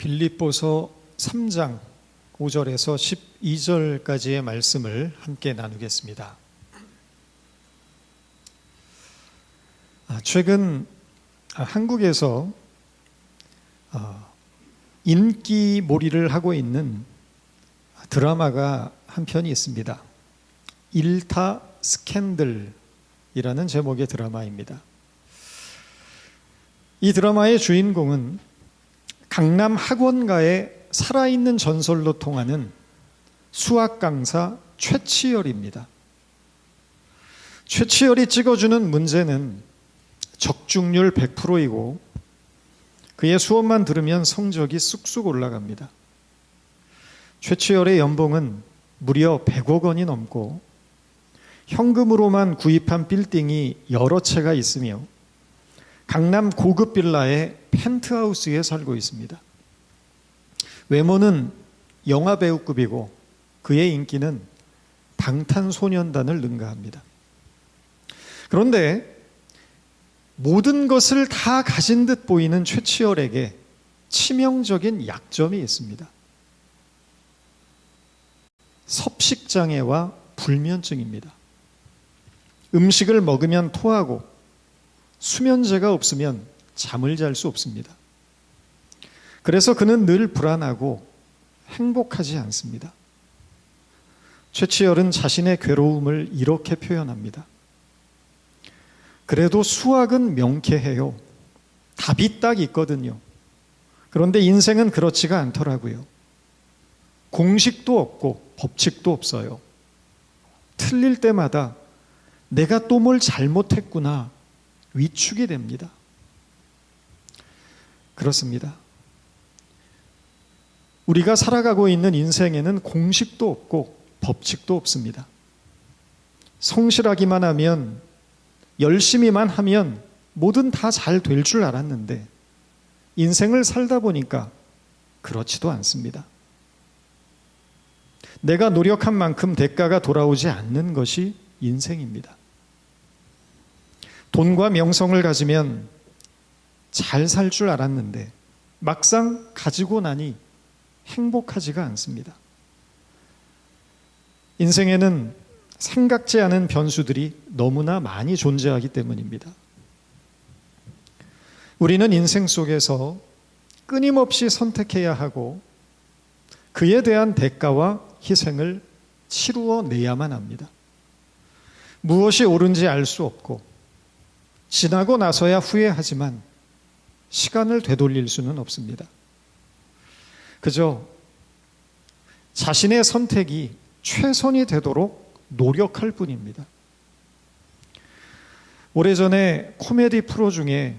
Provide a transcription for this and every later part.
빌립보서 3장 5절에서 12절까지의 말씀을 함께 나누겠습니다. 최근 한국에서 인기몰이를 하고 있는 드라마가 한 편이 있습니다. 일타 스캔들이라는 제목의 드라마입니다. 이 드라마의 주인공은 강남 학원가의 살아있는 전설로 통하는 수학 강사 최치열입니다. 최치열이 찍어주는 문제는 적중률 100%이고 그의 수업만 들으면 성적이 쑥쑥 올라갑니다. 최치열의 연봉은 무려 100억 원이 넘고 현금으로만 구입한 빌딩이 여러 채가 있으며 강남 고급 빌라의 펜트하우스에 살고 있습니다. 외모는 영화배우급이고 그의 인기는 방탄소년단을 능가합니다. 그런데 모든 것을 다 가진 듯 보이는 최치열에게 치명적인 약점이 있습니다. 섭식장애와 불면증입니다. 음식을 먹으면 토하고 수면제가 없으면 잠을 잘 수 없습니다. 그래서 그는 늘 불안하고 행복하지 않습니다. 최치열은 자신의 괴로움을 이렇게 표현합니다. 그래도 수학은 명쾌해요. 답이 딱 있거든요. 그런데 인생은 그렇지가 않더라고요. 공식도 없고 법칙도 없어요. 틀릴 때마다 내가 또 뭘 잘못했구나 위축이 됩니다. 그렇습니다. 우리가 살아가고 있는 인생에는 공식도 없고 법칙도 없습니다. 성실하기만 하면, 열심히만 하면 뭐든 다 잘 될 줄 알았는데 인생을 살다 보니까 그렇지도 않습니다. 내가 노력한 만큼 대가가 돌아오지 않는 것이 인생입니다. 돈과 명성을 가지면 잘 살 줄 알았는데 막상 가지고 나니 행복하지가 않습니다. 인생에는 생각지 않은 변수들이 너무나 많이 존재하기 때문입니다. 우리는 인생 속에서 끊임없이 선택해야 하고 그에 대한 대가와 희생을 치루어 내야만 합니다. 무엇이 옳은지 알 수 없고 지나고 나서야 후회하지만 시간을 되돌릴 수는 없습니다. 그저 자신의 선택이 최선이 되도록 노력할 뿐입니다. 오래전에 코미디 프로 중에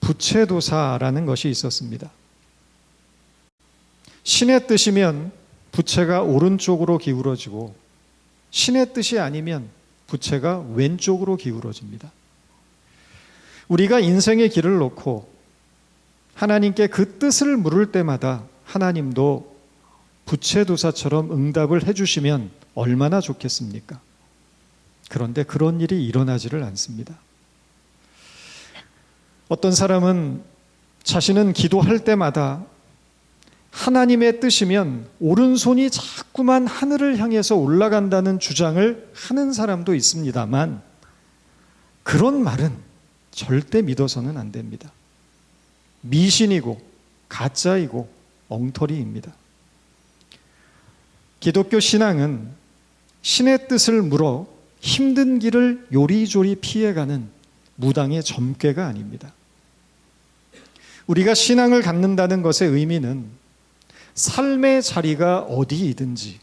부채도사라는 것이 있었습니다. 신의 뜻이면 부채가 오른쪽으로 기울어지고 신의 뜻이 아니면 부채가 왼쪽으로 기울어집니다. 우리가 인생의 길을 놓고 하나님께 그 뜻을 물을 때마다 하나님도 부채도사처럼 응답을 해주시면 얼마나 좋겠습니까? 그런데 그런 일이 일어나지를 않습니다. 어떤 사람은 자신은 기도할 때마다 하나님의 뜻이면 오른손이 자꾸만 하늘을 향해서 올라간다는 주장을 하는 사람도 있습니다만 그런 말은 절대 믿어서는 안 됩니다. 미신이고 가짜이고 엉터리입니다. 기독교 신앙은 신의 뜻을 물어 힘든 길을 요리조리 피해가는 무당의 점괘가 아닙니다. 우리가 신앙을 갖는다는 것의 의미는 삶의 자리가 어디이든지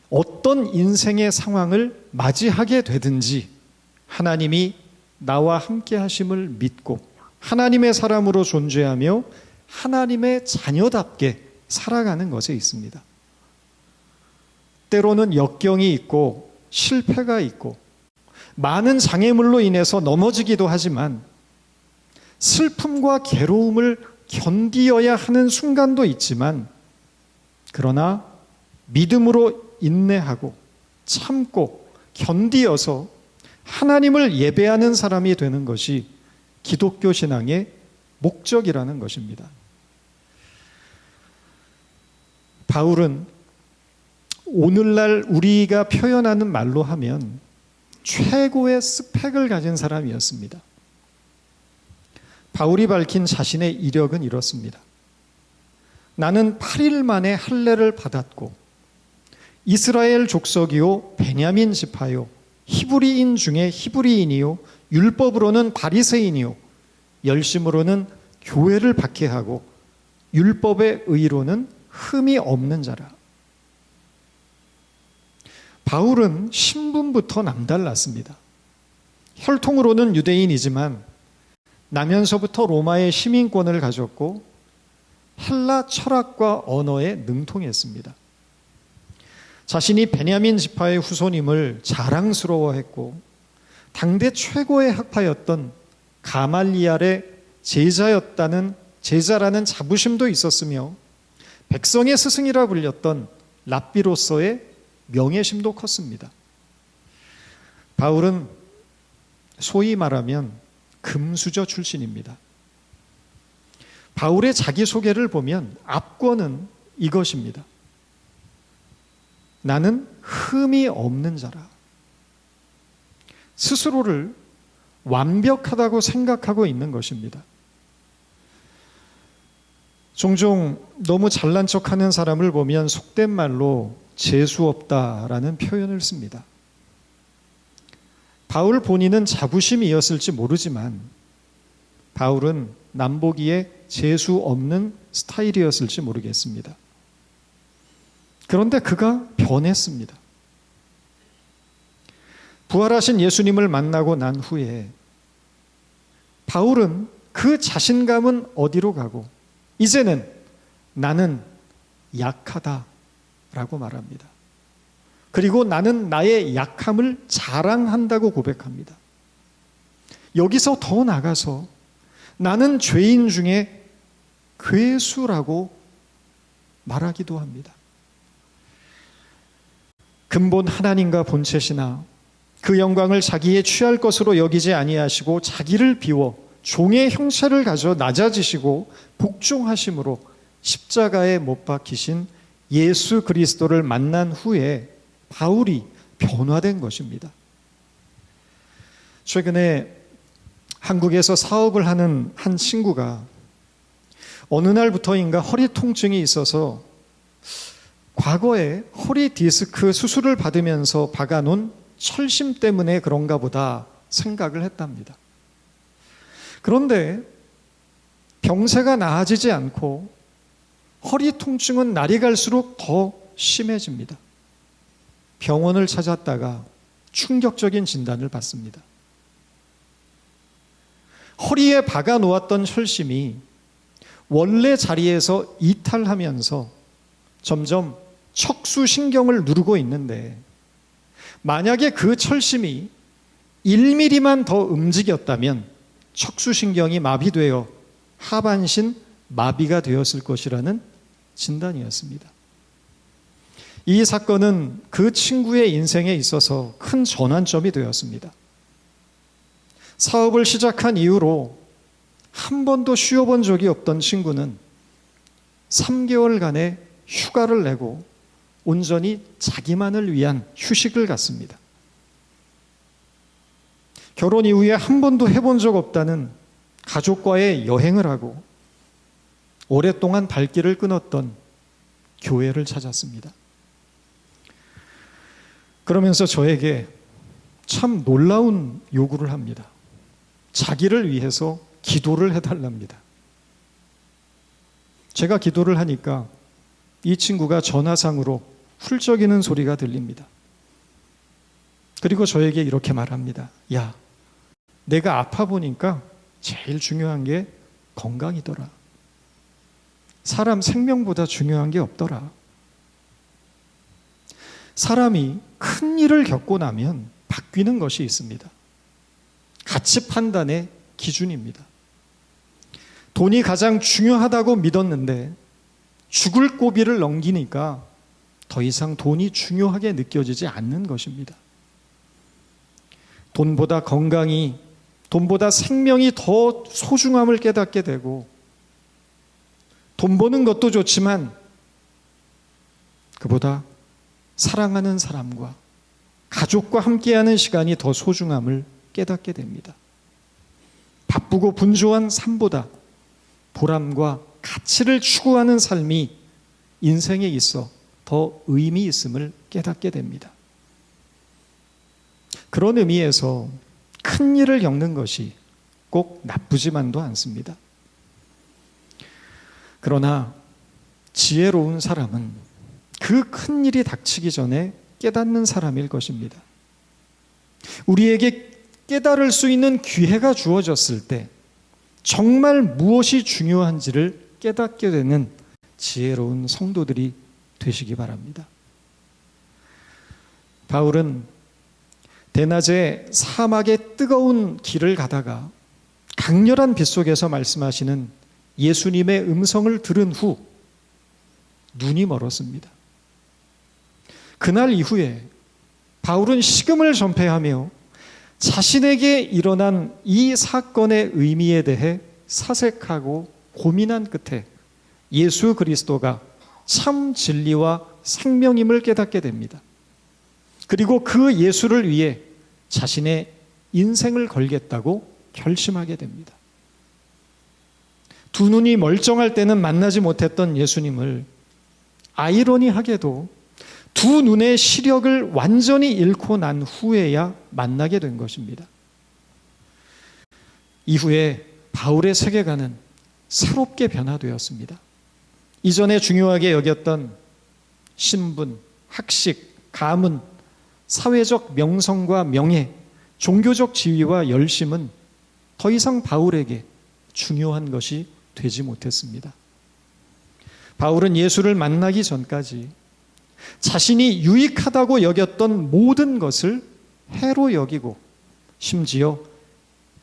어떤 인생의 상황을 맞이하게 되든지 하나님이 나와 함께 하심을 믿고 하나님의 사람으로 존재하며 하나님의 자녀답게 살아가는 것에 있습니다. 때로는 역경이 있고 실패가 있고 많은 장애물로 인해서 넘어지기도 하지만 슬픔과 괴로움을 견디어야 하는 순간도 있지만 그러나 믿음으로 인내하고 참고 견디어서 하나님을 예배하는 사람이 되는 것이 기독교 신앙의 목적이라는 것입니다. 바울은 오늘날 우리가 표현하는 말로 하면 최고의 스펙을 가진 사람이었습니다. 바울이 밝힌 자신의 이력은 이렇습니다. 나는 8일 만에 할례를 받았고 이스라엘 족속이요 베냐민 지파요 히브리인 중에 히브리인이요 율법으로는 바리새인이요 열심으로는 교회를 박해하고 율법의 의로는 흠이 없는 자라. 바울은 신분부터 남달랐습니다. 혈통으로는 유대인이지만 나면서부터 로마의 시민권을 가졌고 헬라 철학과 언어에 능통했습니다. 자신이 베냐민 지파의 후손임을 자랑스러워했고 당대 최고의 학파였던 가말리알의 제자라는 자부심도 있었으며 백성의 스승이라 불렸던 랍비로서의 명예심도 컸습니다. 바울은 소위 말하면 금수저 출신입니다. 바울의 자기소개를 보면 앞권은 이것입니다. 나는 흠이 없는 자라. 스스로를 완벽하다고 생각하고 있는 것입니다. 종종 너무 잘난 척하는 사람을 보면 속된 말로 재수없다라는 표현을 씁니다. 바울 본인은 자부심이었을지 모르지만 바울은 남보기에 재수 없는 스타일이었을지 모르겠습니다. 그런데 그가 변했습니다. 부활하신 예수님을 만나고 난 후에 바울은 그 자신감은 어디로 가고 이제는 나는 약하다라고 말합니다. 그리고 나는 나의 약함을 자랑한다고 고백합니다. 여기서 더 나가서 나는 죄인 중에 괴수라고 말하기도 합니다. 근본 하나님과 본체시나 그 영광을 자기의 취할 것으로 여기지 아니하시고 자기를 비워 종의 형체를 가져 낮아지시고 복종하심으로 십자가에 못 박히신 예수 그리스도를 만난 후에 바울이 변화된 것입니다. 최근에 한국에서 사업을 하는 한 친구가 어느 날부터인가 허리 통증이 있어서 과거에 허리 디스크 수술을 받으면서 박아놓은 철심 때문에 그런가 보다 생각을 했답니다. 그런데 병세가 나아지지 않고 허리 통증은 날이 갈수록 더 심해집니다. 병원을 찾았다가 충격적인 진단을 받습니다. 허리에 박아 놓았던 철심이 원래 자리에서 이탈하면서 점점 척수신경을 누르고 있는데 만약에 그 철심이 1mm만 더 움직였다면 척수신경이 마비되어 하반신 마비가 되었을 것이라는 진단이었습니다. 이 사건은 그 친구의 인생에 있어서 큰 전환점이 되었습니다. 사업을 시작한 이후로 한 번도 쉬어본 적이 없던 친구는 3개월간의 휴가를 내고 온전히 자기만을 위한 휴식을 갖습니다. 결혼 이후에 한 번도 해본 적 없다는 가족과의 여행을 하고 오랫동안 발길을 끊었던 교회를 찾았습니다. 그러면서 저에게 참 놀라운 요구를 합니다. 자기를 위해서 기도를 해달랍니다. 제가 기도를 하니까 이 친구가 전화상으로 훌쩍이는 소리가 들립니다. 그리고 저에게 이렇게 말합니다. 야, 내가 아파 보니까 제일 중요한 게 건강이더라. 사람 생명보다 중요한 게 없더라. 사람이 큰 일을 겪고 나면 바뀌는 것이 있습니다. 가치 판단의 기준입니다. 돈이 가장 중요하다고 믿었는데 죽을 고비를 넘기니까 더 이상 돈이 중요하게 느껴지지 않는 것입니다. 돈보다 건강이, 돈보다 생명이 더 소중함을 깨닫게 되고 돈 버는 것도 좋지만 그보다 사랑하는 사람과 가족과 함께하는 시간이 더 소중함을 깨닫게 됩니다. 바쁘고 분주한 삶보다 보람과 가치를 추구하는 삶이 인생에 있어 더 의미 있음을 깨닫게 됩니다. 그런 의미에서 큰 일을 겪는 것이 꼭 나쁘지만도 않습니다. 그러나 지혜로운 사람은 그 큰 일이 닥치기 전에 깨닫는 사람일 것입니다. 우리에게 깨달을 수 있는 기회가 주어졌을 때 정말 무엇이 중요한지를 깨닫게 되는 지혜로운 성도들이 되시기 바랍니다. 바울은 대낮에 사막의 뜨거운 길을 가다가 강렬한 빛 속에서 말씀하시는 예수님의 음성을 들은 후 눈이 멀었습니다. 그날 이후에 바울은 식음을 전폐하며 자신에게 일어난 이 사건의 의미에 대해 사색하고 고민한 끝에 예수 그리스도가 참 진리와 생명임을 깨닫게 됩니다. 그리고 그 예수를 위해 자신의 인생을 걸겠다고 결심하게 됩니다. 두 눈이 멀쩡할 때는 만나지 못했던 예수님을 아이러니하게도 두 눈의 시력을 완전히 잃고 난 후에야 만나게 된 것입니다. 이후에 바울의 세계관은 새롭게 변화되었습니다. 이전에 중요하게 여겼던 신분, 학식, 가문, 사회적 명성과 명예, 종교적 지위와 열심은 더 이상 바울에게 중요한 것이 되지 못했습니다. 바울은 예수를 만나기 전까지 자신이 유익하다고 여겼던 모든 것을 해로 여기고 심지어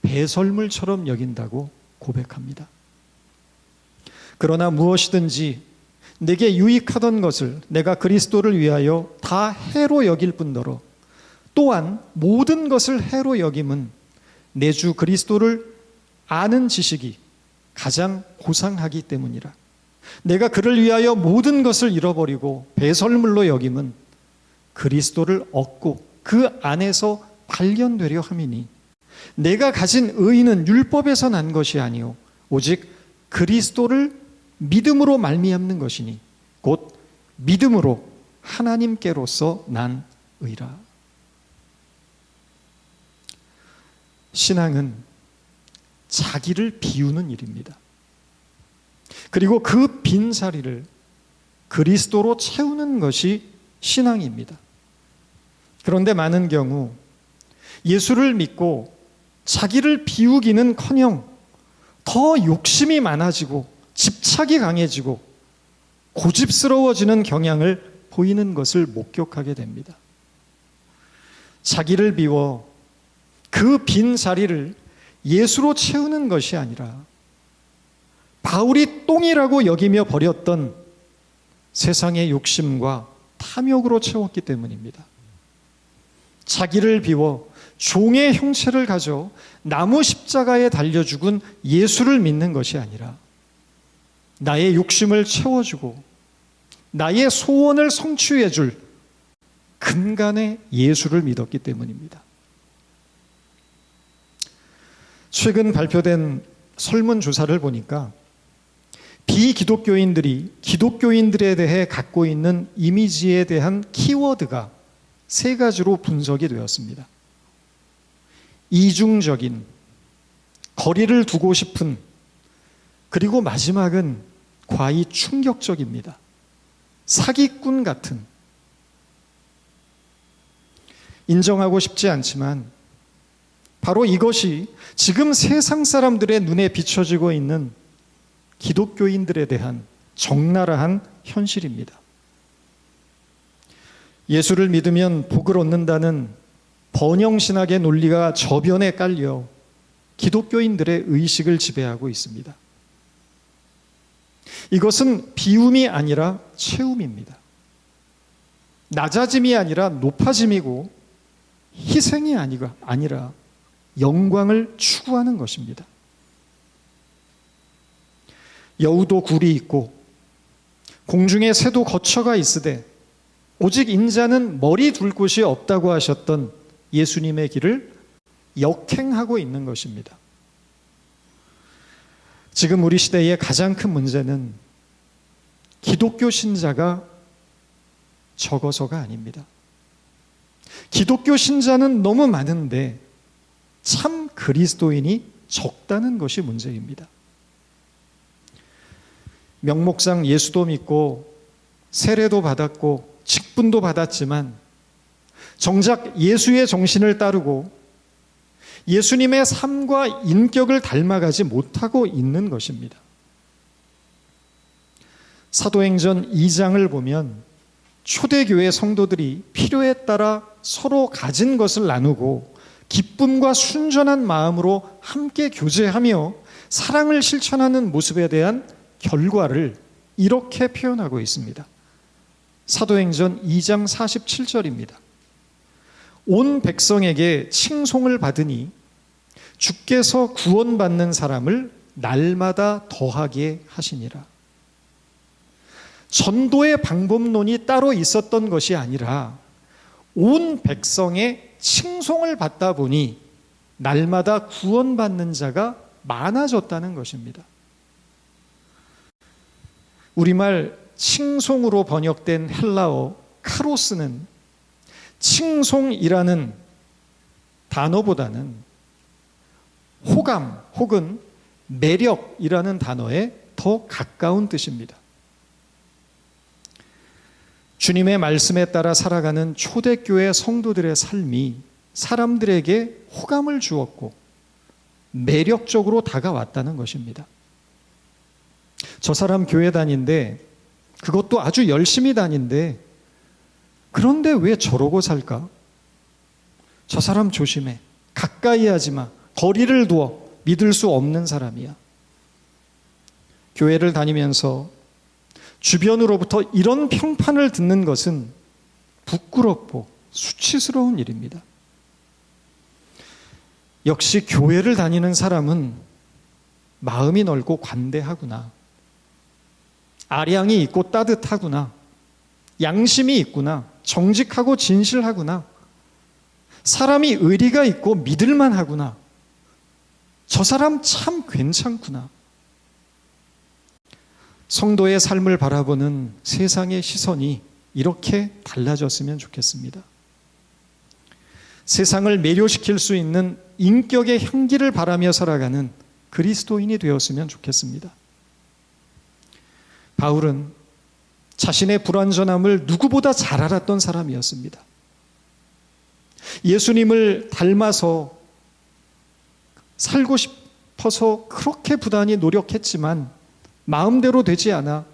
배설물처럼 여긴다고 고백합니다. 그러나 무엇이든지 내게 유익하던 것을 내가 그리스도를 위하여 다 해로 여길 뿐더러 또한 모든 것을 해로 여김은 내 주 그리스도를 아는 지식이 가장 고상하기 때문이라. 내가 그를 위하여 모든 것을 잃어버리고 배설물로 여김은 그리스도를 얻고 그 안에서 발견되려 함이니 내가 가진 의의는 율법에서 난 것이 아니요 오직 그리스도를 믿음으로 말미암는 것이니 곧 믿음으로 하나님께로서 난 의라. 신앙은 자기를 비우는 일입니다. 그리고 그 빈자리를 그리스도로 채우는 것이 신앙입니다. 그런데 많은 경우 예수를 믿고 자기를 비우기는커녕 더 욕심이 많아지고 집착이 강해지고 고집스러워지는 경향을 보이는 것을 목격하게 됩니다. 자기를 비워 그 빈 자리를 예수로 채우는 것이 아니라 바울이 똥이라고 여기며 버렸던 세상의 욕심과 탐욕으로 채웠기 때문입니다. 자기를 비워 종의 형체를 가져 나무 십자가에 달려 죽은 예수를 믿는 것이 아니라 나의 욕심을 채워주고 나의 소원을 성취해줄 근간의 예수를 믿었기 때문입니다. 최근 발표된 설문조사를 보니까 비기독교인들이 기독교인들에 대해 갖고 있는 이미지에 대한 키워드가 세 가지로 분석이 되었습니다. 이중적인, 거리를 두고 싶은, 그리고 마지막은 과히 충격적입니다. 사기꾼 같은. 인정하고 싶지 않지만 바로 이것이 지금 세상 사람들의 눈에 비춰지고 있는 기독교인들에 대한 적나라한 현실입니다. 예수를 믿으면 복을 얻는다는 번영신학의 논리가 저변에 깔려 기독교인들의 의식을 지배하고 있습니다. 이것은 비움이 아니라 채움입니다. 낮아짐이 아니라 높아짐이고 희생이 아니라 영광을 추구하는 것입니다. 여우도 굴이 있고 공중에 새도 거처가 있으되 오직 인자는 머리 둘 곳이 없다고 하셨던 예수님의 길을 역행하고 있는 것입니다. 지금 우리 시대의 가장 큰 문제는 기독교 신자가 적어서가 아닙니다. 기독교 신자는 너무 많은데 참 그리스도인이 적다는 것이 문제입니다. 명목상 예수도 믿고 세례도 받았고 직분도 받았지만 정작 예수의 정신을 따르고 예수님의 삶과 인격을 닮아가지 못하고 있는 것입니다. 사도행전 2장을 보면 초대교회 성도들이 필요에 따라 서로 가진 것을 나누고 기쁨과 순전한 마음으로 함께 교제하며 사랑을 실천하는 모습에 대한 결과를 이렇게 표현하고 있습니다. 사도행전 2장 47절입니다. 온 백성에게 칭송을 받으니 주께서 구원받는 사람을 날마다 더하게 하시니라. 전도의 방법론이 따로 있었던 것이 아니라 온 백성의 칭송을 받다 보니 날마다 구원받는 자가 많아졌다는 것입니다. 우리말 칭송으로 번역된 헬라어 카로스는 칭송이라는 단어보다는 호감 혹은 매력이라는 단어에 더 가까운 뜻입니다. 주님의 말씀에 따라 살아가는 초대교회 성도들의 삶이 사람들에게 호감을 주었고 매력적으로 다가왔다는 것입니다. 저 사람 교회 다닌데 그것도 아주 열심히 다닌데 그런데 왜 저러고 살까? 저 사람 조심해. 가까이 하지 마. 거리를 두어. 믿을 수 없는 사람이야. 교회를 다니면서 주변으로부터 이런 평판을 듣는 것은 부끄럽고 수치스러운 일입니다. 역시 교회를 다니는 사람은 마음이 넓고 관대하구나. 아량이 있고 따뜻하구나. 양심이 있구나. 정직하고 진실하구나. 사람이 의리가 있고 믿을만 하구나. 저 사람 참 괜찮구나. 성도의 삶을 바라보는 세상의 시선이 이렇게 달라졌으면 좋겠습니다. 세상을 매료시킬 수 있는 인격의 향기를 바라며 살아가는 그리스도인이 되었으면 좋겠습니다. 바울은 자신의 불완전함을 누구보다 잘 알았던 사람이었습니다. 예수님을 닮아서 살고 싶어서 그렇게 부단히 노력했지만 마음대로 되지 않아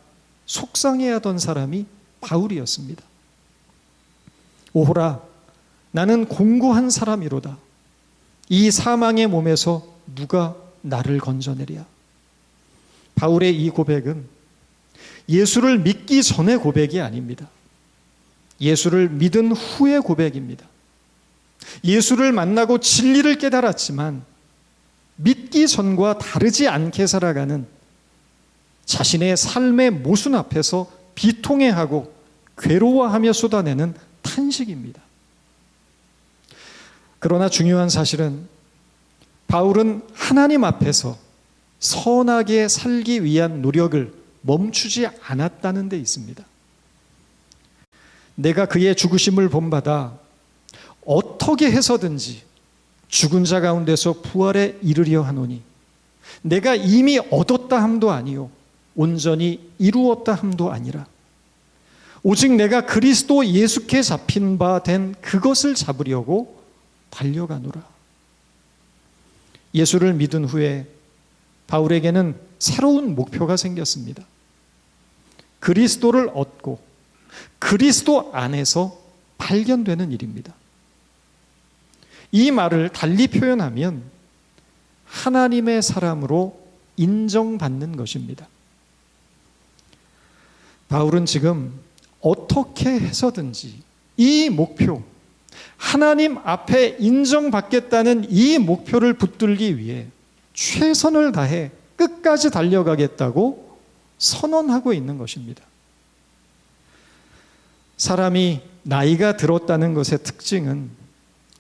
속상해하던 사람이 바울이었습니다. 오호라, 나는 공고한 사람이로다. 이 사망의 몸에서 누가 나를 건져내랴. 바울의 이 고백은 예수를 믿기 전의 고백이 아닙니다. 예수를 믿은 후의 고백입니다. 예수를 만나고 진리를 깨달았지만 믿기 전과 다르지 않게 살아가는 자신의 삶의 모순 앞에서 비통해하고 괴로워하며 쏟아내는 탄식입니다. 그러나 중요한 사실은 바울은 하나님 앞에서 선하게 살기 위한 노력을 멈추지 않았다는 데 있습니다. 내가 그의 죽으심을 본받아 어떻게 해서든지 죽은 자 가운데서 부활에 이르려 하노니 내가 이미 얻었다 함도 아니요 온전히 이루었다 함도 아니라 오직 내가 그리스도 예수께 잡힌 바 된 그것을 잡으려고 달려가노라. 예수를 믿은 후에 바울에게는 새로운 목표가 생겼습니다. 그리스도를 얻고 그리스도 안에서 발견되는 일입니다. 이 말을 달리 표현하면 하나님의 사람으로 인정받는 것입니다. 바울은 지금 어떻게 해서든지 이 목표, 하나님 앞에 인정받겠다는 이 목표를 붙들기 위해 최선을 다해 끝까지 달려가겠다고 선언하고 있는 것입니다. 사람이 나이가 들었다는 것의 특징은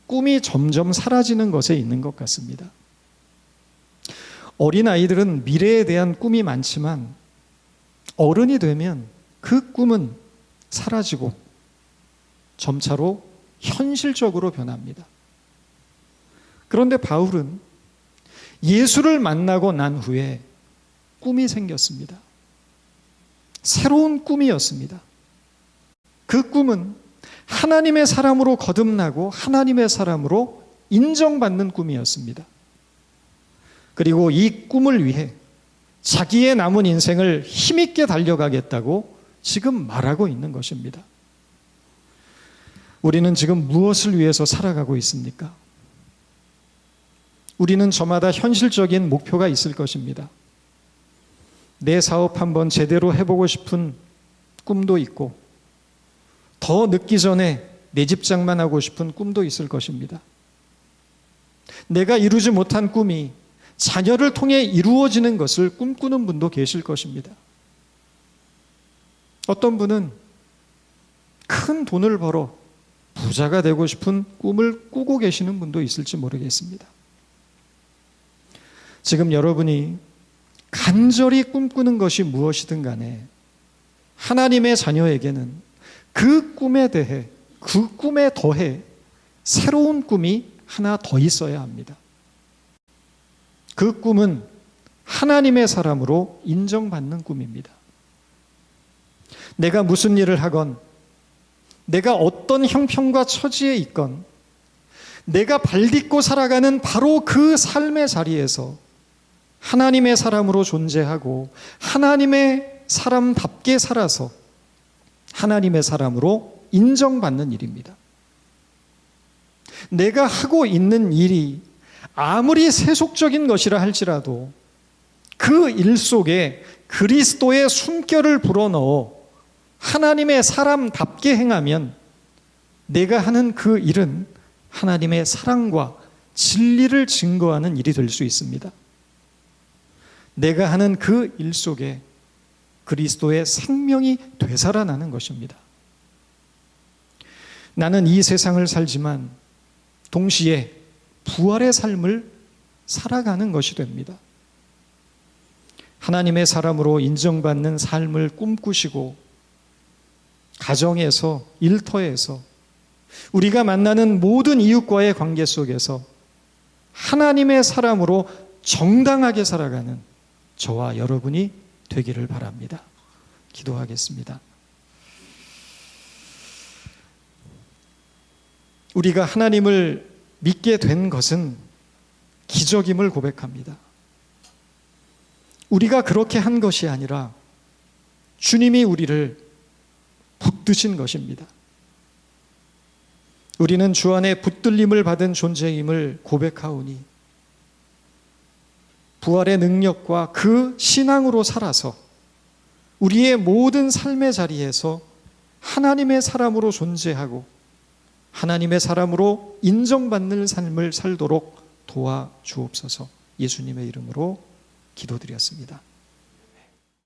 꿈이 점점 사라지는 것에 있는 것 같습니다. 어린아이들은 미래에 대한 꿈이 많지만 어른이 되면 그 꿈은 사라지고 점차로 현실적으로 변합니다. 그런데 바울은 예수를 만나고 난 후에 꿈이 생겼습니다. 새로운 꿈이었습니다. 그 꿈은 하나님의 사람으로 거듭나고 하나님의 사람으로 인정받는 꿈이었습니다. 그리고 이 꿈을 위해 자기의 남은 인생을 힘있게 달려가겠다고 지금 말하고 있는 것입니다. 우리는 지금 무엇을 위해서 살아가고 있습니까? 우리는 저마다 현실적인 목표가 있을 것입니다. 내 사업 한번 제대로 해보고 싶은 꿈도 있고, 더 늦기 전에 내 집 장만하고 싶은 꿈도 있을 것입니다. 내가 이루지 못한 꿈이 자녀를 통해 이루어지는 것을 꿈꾸는 분도 계실 것입니다. 어떤 분은 큰 돈을 벌어 부자가 되고 싶은 꿈을 꾸고 계시는 분도 있을지 모르겠습니다. 지금 여러분이 간절히 꿈꾸는 것이 무엇이든 간에 하나님의 자녀에게는 그 꿈에 대해, 그 꿈에 더해 새로운 꿈이 하나 더 있어야 합니다. 그 꿈은 하나님의 사람으로 인정받는 꿈입니다. 내가 무슨 일을 하건, 내가 어떤 형편과 처지에 있건, 내가 발딛고 살아가는 바로 그 삶의 자리에서 하나님의 사람으로 존재하고 하나님의 사람답게 살아서 하나님의 사람으로 인정받는 일입니다. 내가 하고 있는 일이 아무리 세속적인 것이라 할지라도 그 일 속에 그리스도의 숨결을 불어넣어 하나님의 사람답게 행하면 내가 하는 그 일은 하나님의 사랑과 진리를 증거하는 일이 될 수 있습니다. 내가 하는 그 일 속에 그리스도의 생명이 되살아나는 것입니다. 나는 이 세상을 살지만 동시에 부활의 삶을 살아가는 것이 됩니다. 하나님의 사람으로 인정받는 삶을 꿈꾸시고 가정에서, 일터에서, 우리가 만나는 모든 이웃과의 관계 속에서 하나님의 사람으로 정당하게 살아가는 저와 여러분이 되기를 바랍니다. 기도하겠습니다. 우리가 하나님을 믿게 된 것은 기적임을 고백합니다. 우리가 그렇게 한 것이 아니라 주님이 우리를 붙드신 것입니다. 우리는 주 안에 붙들림을 받은 존재임을 고백하오니 부활의 능력과 그 신앙으로 살아서 우리의 모든 삶의 자리에서 하나님의 사람으로 존재하고 하나님의 사람으로 인정받는 삶을 살도록 도와주옵소서. 예수님의 이름으로 기도드렸습니다.